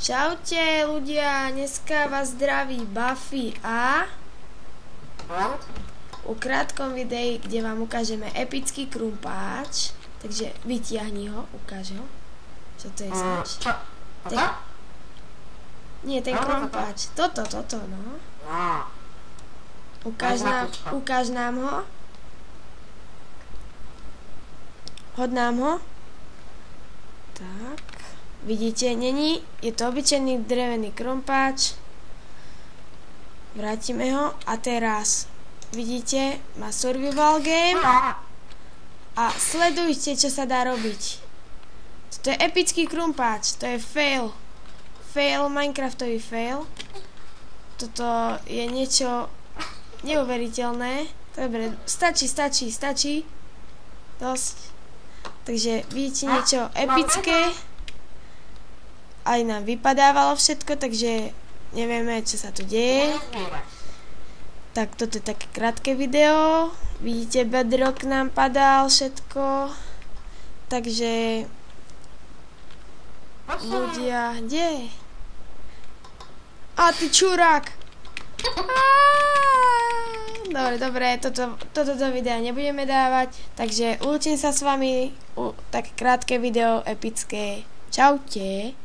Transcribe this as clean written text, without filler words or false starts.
Čaute ľudia, dneska vás zdraví Buffy a u krátkom videi, kde vám ukážeme epický krumpáč. Takže vytiahni ho, ukáž ho. Čo to je zač? Nie, ten krumpáč. Toto, no. Ukáž nám ho. Hod nám ho. Tak. Vidíte, je to obyčajný drevený krumpáč. Vrátime ho a teraz vidíte, má survival game a sledujte, čo sa dá robiť. To je epický krumpáč, to je fail. Minecraftový fail. Toto je niečo neuveriteľné. Dobre, stačí. Dosť. Takže vidíte niečo epické. Aj nám vypadávalo všetko, takže nevieme, čo sa tu deje. Tak toto je také krátke video. Vidíte, bedrock nám padal, všetko. Takže ľudia, kde? A ty čurák! Dobre, toto videa nebudeme dávať, takže učím sa s vami. Také krátke video, epické. Čaute.